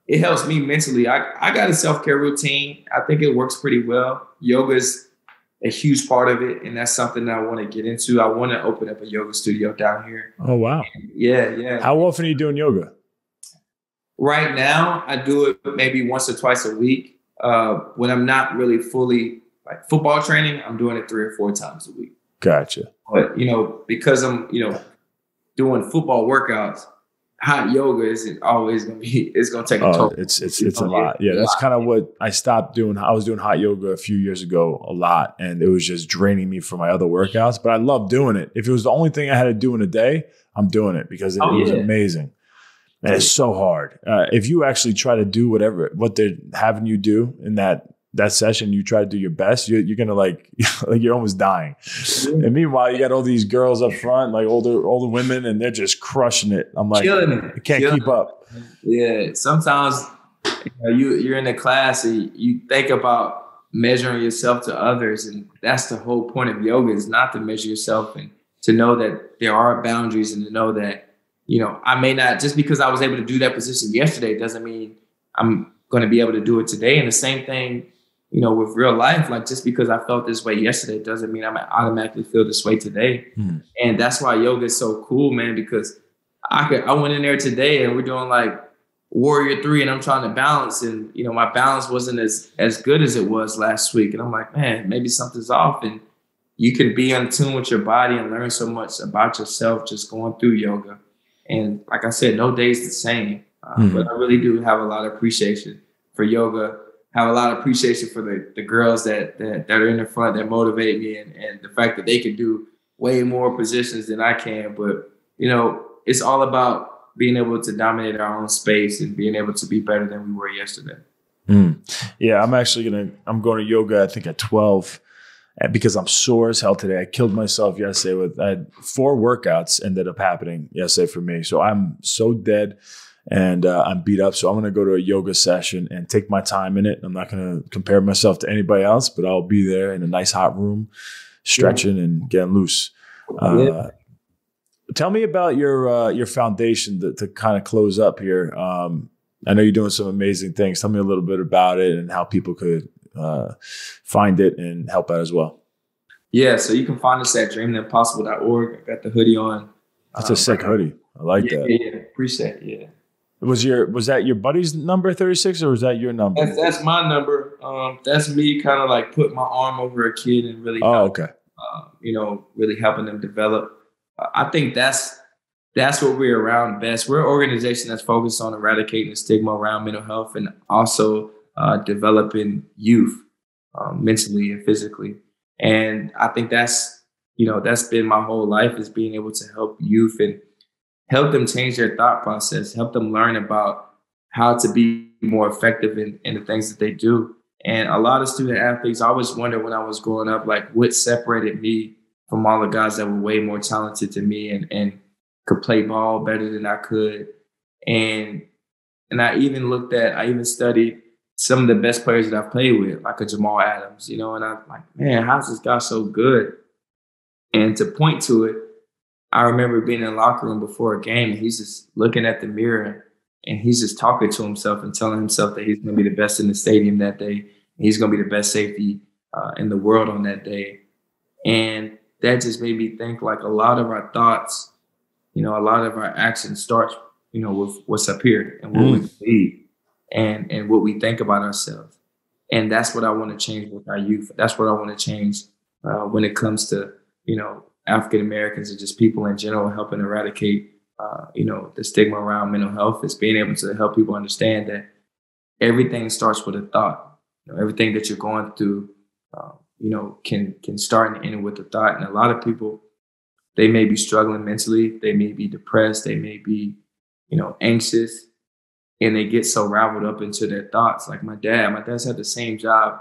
it helps me mentally. I got a self-care routine. I think it works pretty well. Yoga is a huge part of it, and that's something that I want to get into. I want to open up a yoga studio down here. Oh, wow. Yeah. How often are you doing yoga? Right now, I do it maybe once or twice a week. When I'm not really fully like football training, I'm doing it 3 or 4 times a week. Gotcha. But, because I'm, doing football workouts, hot yoga isn't always going to be, it's going to take a toll. It's a lot. Yeah, that's kind of what I stopped doing. I was doing hot yoga a few years ago a lot, and it was just draining me from my other workouts, but I love doing it. If it was the only thing I had to do in a day, I'm doing it because it was amazing. And it's so hard. If you actually try to do what they're having you do in that session, you try to do your best, you're going to like you're almost dying. And meanwhile, you got all these girls up front, like older women, and they're just crushing it. I'm like, I can't keep up. Yeah. Sometimes you're in the class and you think about measuring yourself to others. And that's the whole point of yoga, is not to measure yourself, and to know that there are boundaries, and to know that, I may not, just because I was able to do that position yesterday doesn't mean I'm going to be able to do it today. And the same thing, with real life, like just because I felt this way yesterday doesn't mean I'm automatically feel this way today. And that's why yoga is so cool, man, because I went in there today and we're doing like Warrior 3 and I'm trying to balance, and my balance wasn't as good as it was last week. And I'm like, man, maybe something's off. And you can be in tune with your body and learn so much about yourself just going through yoga. And like I said, no day's the same. But I really do have a lot of appreciation for yoga, have a lot of appreciation for the girls that are in the front that motivate me, and the fact that they can do way more positions than I can. But, it's all about being able to dominate our own space and being able to be better than we were yesterday. Yeah, I'm going to yoga, I think at 12, because I'm sore as hell today. I killed myself yesterday I had 4 workouts ended up happening yesterday for me. So I'm so dead and I'm beat up. So I'm going to go to a yoga session and take my time in it. I'm not going to compare myself to anybody else, but I'll be there in a nice hot room, stretching and getting loose. Tell me about your foundation to kind of close up here. I know you're doing some amazing things. Tell me a little bit about it and how people could find it and help out as well. Yeah, so you can find us at dreamtheimpossible.org. I got the hoodie on. That's a sick hoodie. I like that. Yeah, appreciate it. Yeah. Was that your buddy's number 36 or was that your number? That's my number. That's me kind of like putting my arm over a kid and really really helping them develop. I think that's what we're around best. We're an organization that's focused on eradicating the stigma around mental health and also developing youth mentally and physically. And I think that's been my whole life, is being able to help youth and help them change their thought process, help them learn about how to be more effective in the things that they do. And a lot of student athletes, I always wondered when I was growing up, like what separated me from all the guys that were way more talented than me and could play ball better than I could. And I even studied some of the best players that I've played with, like a Jamal Adams, and I'm like, man, how's this guy so good? And to point to it, I remember being in the locker room before a game and he's just looking at the mirror and he's just talking to himself and telling himself that he's going to be the best in the stadium that day. And he's going to be the best safety in the world on that day. And that just made me think, like, a lot of our thoughts, a lot of our actions starts, with what's up here and what we believe and what we think about ourselves. And that's what I want to change with our youth. That's what I want to change when it comes to, African Americans and just people in general, helping eradicate, the stigma around mental health, is being able to help people understand that everything starts with a thought. Everything that you're going through, can start and end with a thought. And a lot of people, they may be struggling mentally. They may be depressed. They may be, anxious, and they get so raveled up into their thoughts. Like my dad's had the same job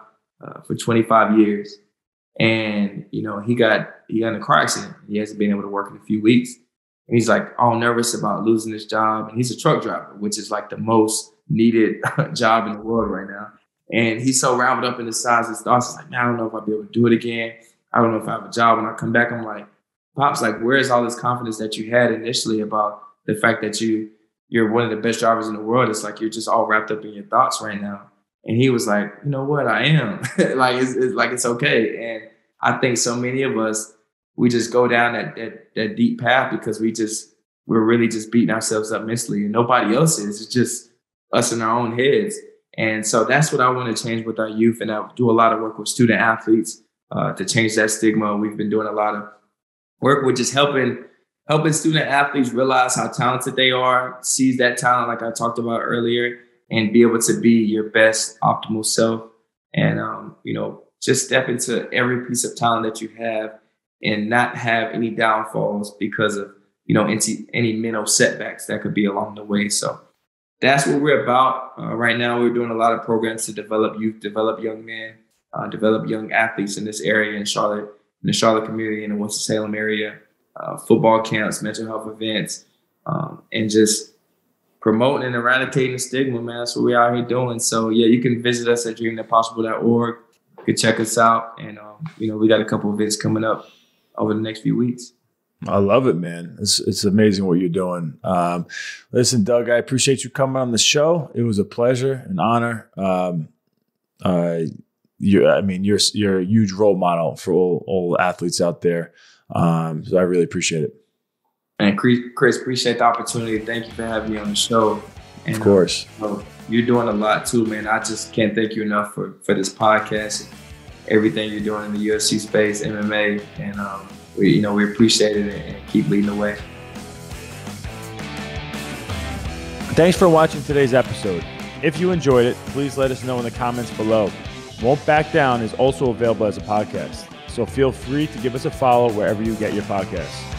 for 25 years. And, he got in a car accident. He hasn't been able to work in a few weeks. And he's like all nervous about losing his job. And he's a truck driver, which is like the most needed job in the world right now. And he's so raveled up in his size and thoughts. He's like, man, I don't know if I'll be able to do it again. I don't know if I have a job. When I come back, I'm like, Pops, like, where's all this confidence that you had initially about the fact that you're one of the best drivers in the world? It's like you're just all wrapped up in your thoughts right now. And he was like, you know what, I am. Like, it's okay. And I think so many of us, we just go down that deep path because we're really just beating ourselves up mentally, and nobody else is. It's just us in our own heads. And so that's what I want to change with our youth. And I do a lot of work with student athletes to change that stigma. We've been doing a lot of work with just helping student athletes realize how talented they are, seize that talent like I talked about earlier, and be able to be your best optimal self. And, just step into every piece of talent that you have and not have any downfalls because of, any mental setbacks that could be along the way. So that's what we're about. Right now, we're doing a lot of programs to develop youth, develop young men, develop young athletes in this area in Charlotte, in the Charlotte community, in the Winston-Salem area, football camps, mental health events, and just promoting and eradicating the stigma, man. That's what we're out here doing. So, yeah, you can visit us at dreamtheimpossible.org. You can check us out. And, we got a couple of events coming up over the next few weeks. I love it, man. It's amazing what you're doing. Listen, Doug, I appreciate you coming on the show. It was a pleasure, an honor. you're a huge role model for all athletes out there. So I really appreciate it. And Chris, appreciate the opportunity. Thank you for having me on the show. And, of course. You're doing a lot too, man. I just can't thank you enough for this podcast, everything you're doing in the UFC space, MMA, and we appreciate it and keep leading the way. Thanks for watching today's episode. If you enjoyed it, please let us know in the comments below. Won't Back Down is also available as a podcast, so feel free to give us a follow wherever you get your podcasts.